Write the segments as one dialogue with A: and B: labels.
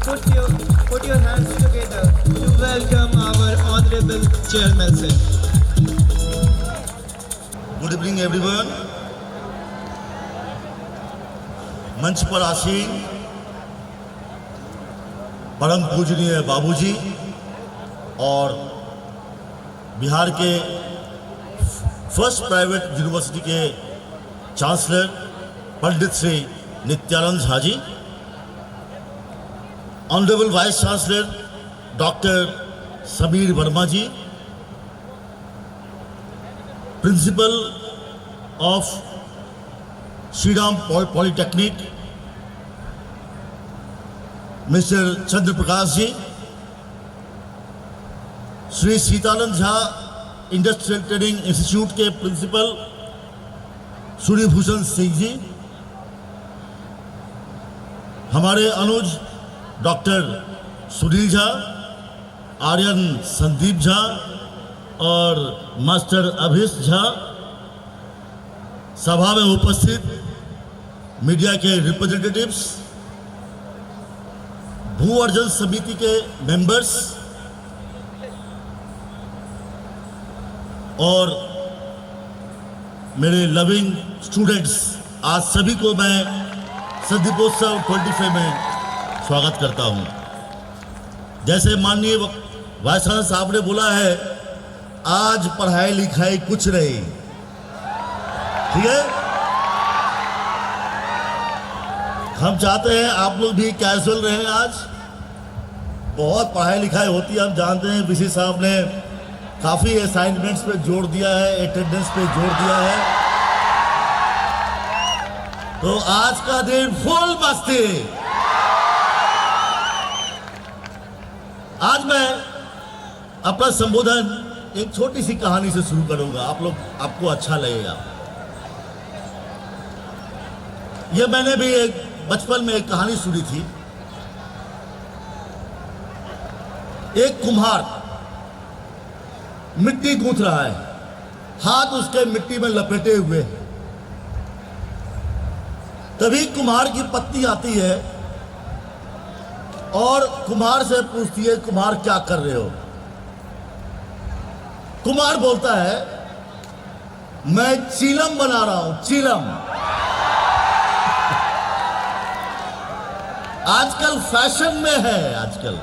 A: put your hands together to welcome our honorable chairman sir.
B: Good evening everyone. मंच पर आसीन परम पूजनीय बाबूजी और बिहार के फर्स्ट प्राइवेट यूनिवर्सिटी के chancellor Pandit Shri Nityanand Jha ji, honourable vice chancellor doctor Samir Verma ji, principal of Shri Ram polytechnic mister Chandra Prakash ji, Shri Sitanand Jha industrial training institute के प्रिंसिपल सूर्यभूषण सिंह जी, हमारे अनुज डॉक्टर सुनील झा, आर्यन संदीप झा और मास्टर अभिष झा, सभा में उपस्थित मीडिया के रिप्रेजेंटेटिव्स, भू अर्जन समिति के मेंबर्स और मेरे लविंग स्टूडेंट्स, आज सभी को मैं संदीपोत्सव 25 में स्वागत करता हूं। जैसे माननीय वाइस चांसलर साहब ने बोला है, आज पढ़ाई लिखाई कुछ नहीं, ठीक है। हम चाहते हैं आप लोग भी कैजुअल रहें। आज बहुत पढ़ाई लिखाई होती है, हम जानते हैं। वीसी साहब ने काफी असाइनमेंट्स पे जोर दिया है, अटेंडेंस पे जोर दिया है, तो आज का दिन फुल मस्ती। आज मैं अपना संबोधन एक छोटी सी कहानी से शुरू करूंगा, आपको अच्छा लगेगा। यह मैंने भी एक बचपन में एक कहानी सुनी थी। एक कुम्हार मिट्टी गूंथ रहा है, हाथ उसके मिट्टी में लपेटे हुए हैं। तभी कुम्हार की पत्नी आती है और कुम्हार से पूछती है, कुम्हार क्या कर रहे हो? कुम्हार बोलता है, मैं चीलम बना रहा हूं, चीलम। आजकल फैशन में है, आजकल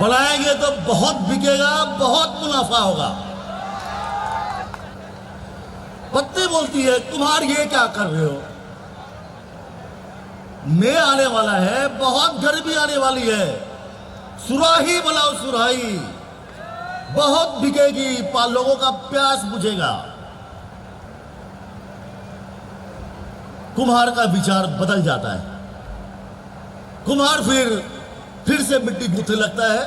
B: बनाएंगे तो बहुत बिकेगा, बहुत मुनाफा होगा। पत्नी बोलती है, कुम्हार ये क्या कर रहे हो? मैं आने वाला है, बहुत गर्मी आने वाली है, सुराही बनाओ, सुराही बहुत बिकेगी, लोगों का प्यास बुझेगा। कुम्हार का विचार बदल जाता है। कुम्हार फिर से मिट्टी गूंथने लगता है।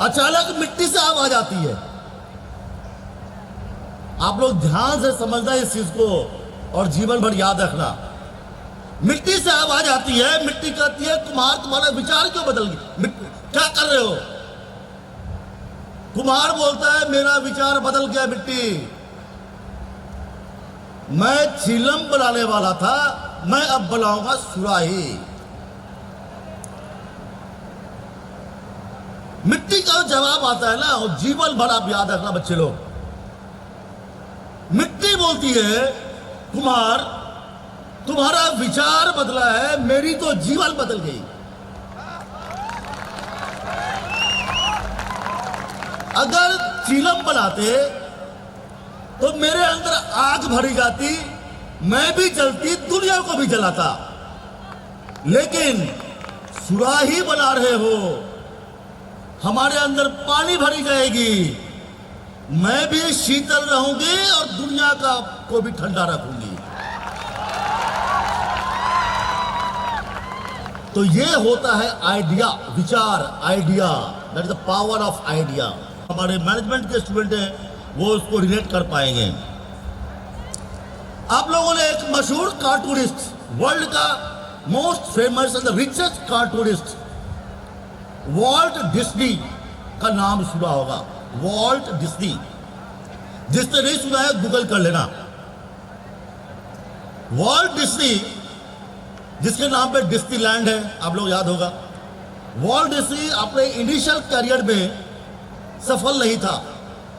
B: अचानक मिट्टी से आवाज आती है। आप लोग ध्यान से समझना इस चीज को और जीवन भर याद रखना। मिट्टी से आवाज आती है, मिट्टी कहती है, कुम्हार तुम्हारा विचार क्यों बदल गया? क्या कर रहे हो? कुम्हार बोलता है, मेरा विचार बदल गया मिट्टी। मैं चीलम बनाने वाला था, मैं अब बनाऊंगा सुराही। मिट्टी का जवाब आता है ना, और जीवन भर आप याद रखना बच्चे लोग। मिट्टी बोलती है, कुम्हार तुम्हारा विचार बदला है, मेरी तो जीवन बदल गई। अगर चीलम बनाते तो मेरे अंदर आग भरी जाती, मैं भी जलती, दुनिया को भी जलाता। लेकिन सुराही बना रहे हो, हमारे अंदर पानी भरी जाएगी, मैं भी शीतल रहूंगी और दुनिया को भी ठंडा रखूंगी। तो ये होता है आइडिया, विचार, idea, that is the power of idea. हमारे मैनेजमेंट के स्टूडेंट हैं, वो उसको रिलेट कर पाएंगे। आप लोगों ने एक मशहूर कार्टूनिस्ट, वर्ल्ड का most famous and the richest cartoonist Walt Disney का नाम सुना होगा। वॉल्ट डिज्नी, जिसने नहीं सुना है गूगल कर लेना। वॉल्ट डिज्नी जिसके नाम पे डिस्नीलैंड है, आप लोग याद होगा। वॉल्ट डिज्नी अपने इनिशियल करियर में सफल नहीं था,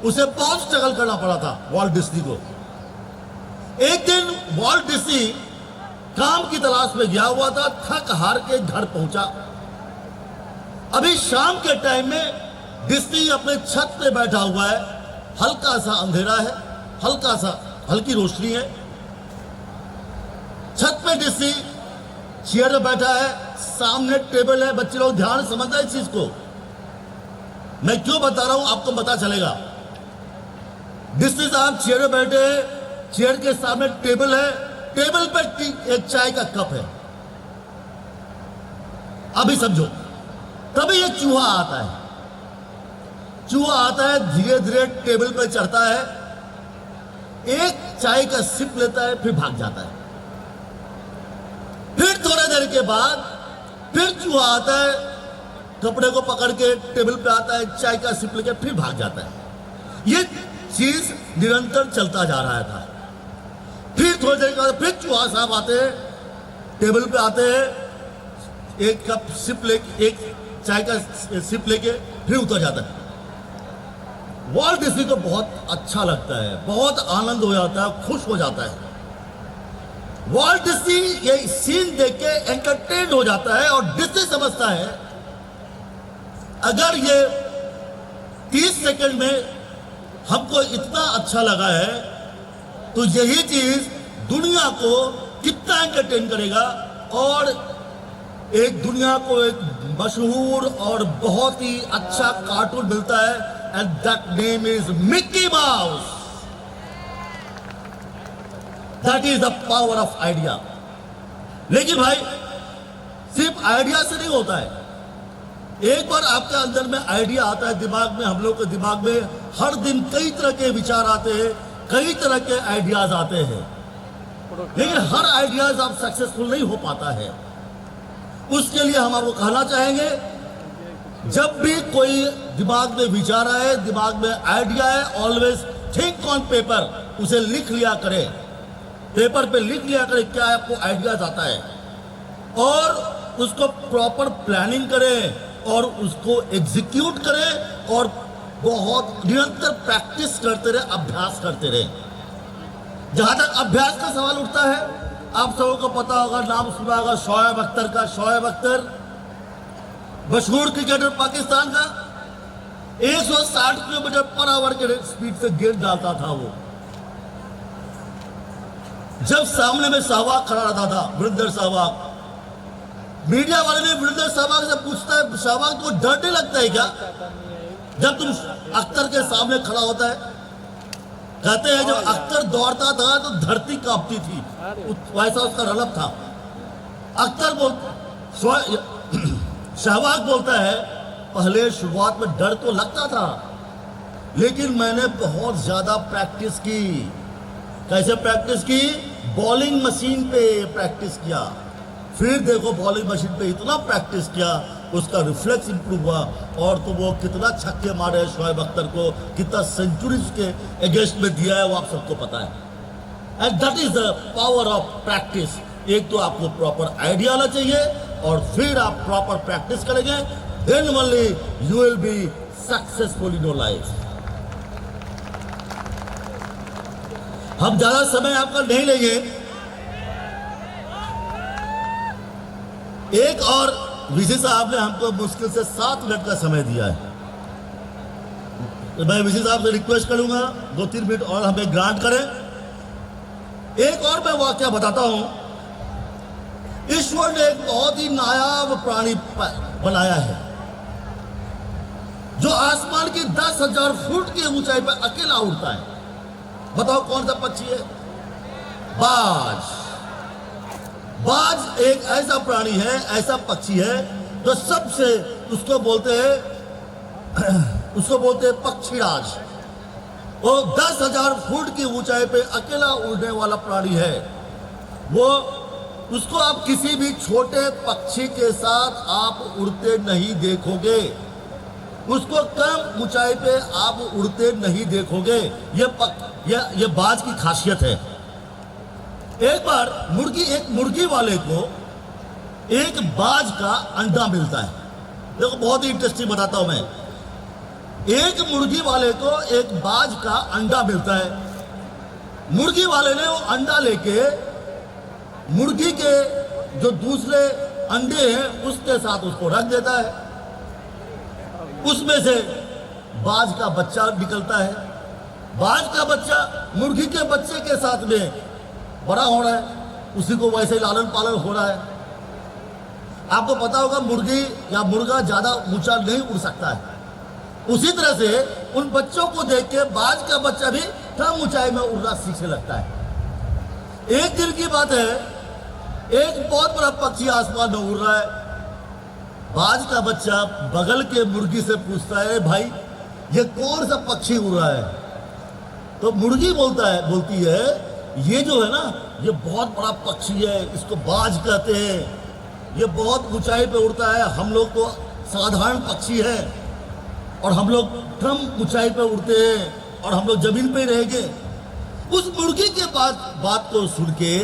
B: उसे बहुत स्ट्रगल करना पड़ा था वॉल्ट डिज्नी को। एक दिन वॉल्ट डिज्नी काम की तलाश में गया हुआ था, थक हार के घर पहुंचा। अभी शाम के टाइम में डिज्नी अपने छत पे बैठा हुआ है, हल्का सा अंधेरा है, हल्की रोशनी है। छत पे डिज्नी चेयर में बैठा है, सामने टेबल है। बच्चे लोग ध्यान से समझना इस चीज को, मैं क्यों बता रहा हूं आपको पता चलेगा। डिज्नी साहब चेयर में बैठे, चेयर के सामने टेबल है, टेबल पर एक चाय का कप है। अभी समझो, तभी एक चूहा आता है। चूहा आता है, धीरे धीरे टेबल पर चढ़ता है, एक चाय का सिप लेता है, फिर भाग जाता है। फिर थोड़ी देर के बाद फिर चूहा आता है, कपड़े को पकड़ के टेबल पे आता है, चाय का सिप लेके फिर भाग जाता है। ये चीज निरंतर चलता जा रहा था। फिर थोड़ी देर के बाद फिर चूहा साहब आते हैं, टेबल पे आते हैं, एक कप सिप लेके, एक चाय का सिप लेके फिर उतर जाता है। वॉल्ट डिज्नी को बहुत अच्छा लगता है, बहुत आनंद हो जाता है, खुश हो जाता है। वॉल्ट डिज्नी ये सीन देख के एंटरटेन हो जाता है और डिज्नी समझता है अगर ये 30 सेकंड में हमको इतना अच्छा लगा है तो यही चीज दुनिया को कितना एंटरटेन करेगा। और एक दुनिया को एक मशहूर और बहुत ही अच्छा कार्टून मिलता है, and that name is Mickey mouse. That is the power of idea. लेकिन भाई सिर्फ आइडिया से नहीं होता है। एक बार आपके अंदर में आइडिया आता है दिमाग में, हम लोग के दिमाग में हर दिन कई तरह के विचार आते हैं, कई तरह के आइडियाज आते हैं, लेकिन हर आइडियाज आप सक्सेसफुल नहीं हो पाता है। उसके लिए हम आपको कहना चाहेंगे, जब भी कोई दिमाग में विचार आए, दिमाग में आइडिया है, ऑलवेज थिंक ऑन पेपर, उसे लिख लिया करें, पेपर पे लिख लिया करें क्या आपको आइडियाज आता है, और उसको प्रॉपर प्लानिंग करें और उसको एग्जीक्यूट करें और बहुत निरंतर प्रैक्टिस करते रहे, अभ्यास करते रहे। जहां तक अभ्यास का सवाल उठता है, आप सबों को पता होगा, नाम सुना होगा शोएब अख्तर का। शोएब अख्तर मशहूर क्रिकेटर पाकिस्तान का, 160 किलोमीटर पर आवर के स्पीड से गेंद डालता था वो। जब सामने में सहवाग खड़ा रहता था, वीरेंद्र सहवाग, मीडिया वाले ने वीरेंद्र सहवाग से पूछता है, सहवाग को डर नहीं लगता है क्या जब तुम अख्तर के सामने खड़ा होता है? कहते हैं जब अख्तर दौड़ता था तो धरती कांपती थी, वैसा उसका रलब था। सहवाग बोलता है, पहले शुरुआत में डर तो लगता था, लेकिन मैंने बहुत ज्यादा प्रैक्टिस की। कैसे प्रैक्टिस की? बॉलिंग मशीन पे प्रैक्टिस किया। फिर देखो बॉलिंग मशीन पे इतना प्रैक्टिस किया, उसका रिफ्लेक्स इंप्रूव हुआ, और तो वो कितना छक्के मारे शोएब अख्तर को, कितना सेंचुरीज के अगेंस्ट में दिया है, वो आप सबको पता है। And that is the power of practice. एक तो आपको प्रॉपर आइडिया आना चाहिए, और फिर आप प्रॉपर प्रैक्टिस करेंगे, then only you will be successful in your life. हम ज्यादा समय आपका नहीं लेंगे, एक और विजय साहब ने हमको मुश्किल से 7 मिनट का समय दिया है, तो मैं विजय साहब से रिक्वेस्ट करूंगा 2-3 मिनट और हमें ग्रांट करें। एक और मैं वाकया बताता हूं। ईश्वर ने एक बहुत ही नायाब प्राणी बनाया है, जो आसमान की 10,000 फुट की ऊंचाई पर अकेला उड़ता है। बताओ कौन सा पक्षी है? बाज। बाज एक ऐसा प्राणी है, ऐसा पक्षी है जो सबसे, उसको बोलते हैं पक्षीराज। वो 10,000 फुट की ऊंचाई पे अकेला उड़ने वाला प्राणी है। वो, उसको आप किसी भी छोटे पक्षी के साथ आप उड़ते नहीं देखोगे, उसको कम ऊंचाई पे आप उड़ते नहीं देखोगे। ये बाज की खासियत है। एक बार एक मुर्गी वाले को एक बाज का अंडा मिलता है। देखो बहुत ही इंटरेस्टिंग बताता हूं मैं। एक मुर्गी वाले को एक बाज का अंडा मिलता है। मुर्गी वाले ने वो अंडा लेके मुर्गी के जो दूसरे अंडे हैं उसके साथ उसको रख देता है। उसमें से बाज का बच्चा निकलता है। बाज का बच्चा मुर्गी के बच्चे के साथ में बड़ा हो रहा है, उसी को वैसे लालन पालन हो रहा है। आपको पता होगा मुर्गी या मुर्गा ज्यादा ऊंचा नहीं उड़ सकता है। उसी तरह से उन बच्चों को देख के बाज का बच्चा भी कम ऊंचाई में उड़ना सीखने लगता है। एक दिन की बात है, एक बहुत बड़ा पक्षी आसमान में उड़ रहा है। बाज का बच्चा बगल के मुर्गी से पूछता है, भाई ये कौन सा पक्षी उड़ रहा है? तो मुर्गी बोलती है ये जो है ना, ये बहुत बड़ा पक्षी है, इसको बाज कहते हैं, ये बहुत ऊंचाई पे उड़ता है। हम लोग तो साधारण पक्षी है और हम लोग कम ऊंचाई पे उड़ते हैं और हम लोग जमीन पे ही रहेंगे। उस मुर्गी के बात को सुन के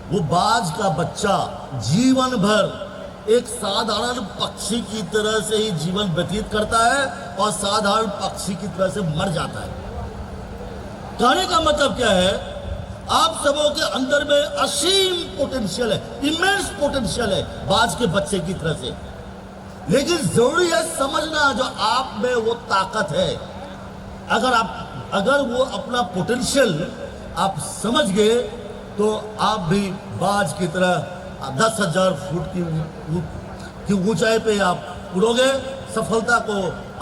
B: वो बाज का बच्चा जीवन भर एक साधारण पक्षी की तरह से ही जीवन व्यतीत करता है और साधारण पक्षी की तरह से मर जाता है। कहने का मतलब क्या है, आप सबों के अंदर में असीम पोटेंशियल है, इमेंस पोटेंशियल है बाज के बच्चे की तरह से। लेकिन जरूरी है समझना जो आप में वो ताकत है। अगर वो अपना पोटेंशियल आप समझ गए तो आप भी बाज की तरह 10,000 फुट की ऊंचाई पे आप उड़ोगे, सफलता को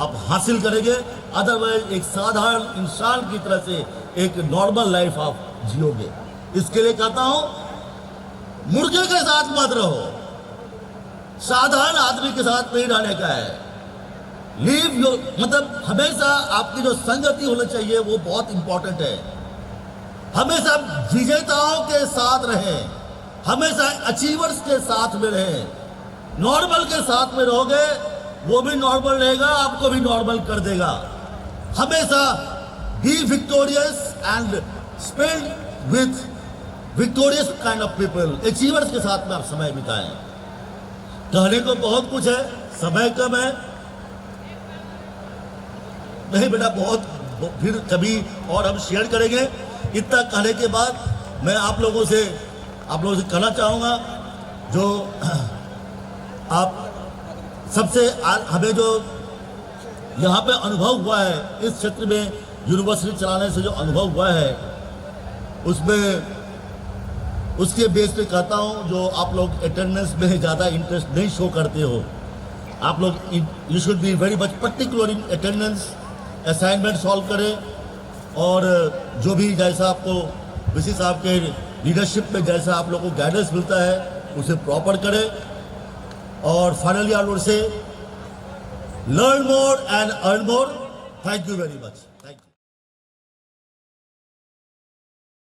B: आप हासिल करेंगे। अदरवाइज एक साधारण इंसान की तरह से एक नॉर्मल लाइफ आप जियोगे। इसके लिए कहता हूं मुर्गे के साथ मत रहो, साधारण आदमी के साथ नहीं रहने का है। लीव योर, मतलब हमेशा आपकी जो संगति होनी चाहिए वो बहुत इंपॉर्टेंट है। हमेशा विजेताओं के साथ रहें, हमेशा अचीवर्स के साथ में रहें। नॉर्मल के साथ में रहोगे वो भी नॉर्मल रहेगा, आपको भी नॉर्मल कर देगा। हमेशा B victorious and spend with victorious kind of people. Achievers के साथ में आप समय बिताएं। कहने को बहुत कुछ है, समय कम है। नहीं बेटा, बहुत फिर कभी और हम शेयर करेंगे। इतना कहने के बाद मैं आप लोगों से कहना चाहूँगा, जो आप सबसे हमें जो यहाँ पे अनुभव हुआ है, इस क्षेत्र में यूनिवर्सिटी चलाने से जो अनुभव हुआ है उसमें उसके बेस पे कहता हूँ, जो आप लोग अटेंडेंस में ज़्यादा इंटरेस्ट नहीं शो करते हो, आप लोग you should be very much particular in attendance. Assignment solve करें और जो भी जैसा आपको विशि साहब के लीडरशिप में जैसा आप लोग को गाइडेंस मिलता है उसे प्रॉपर करें। और finally I would say learn more and earn more. Thank you very much. Thank you.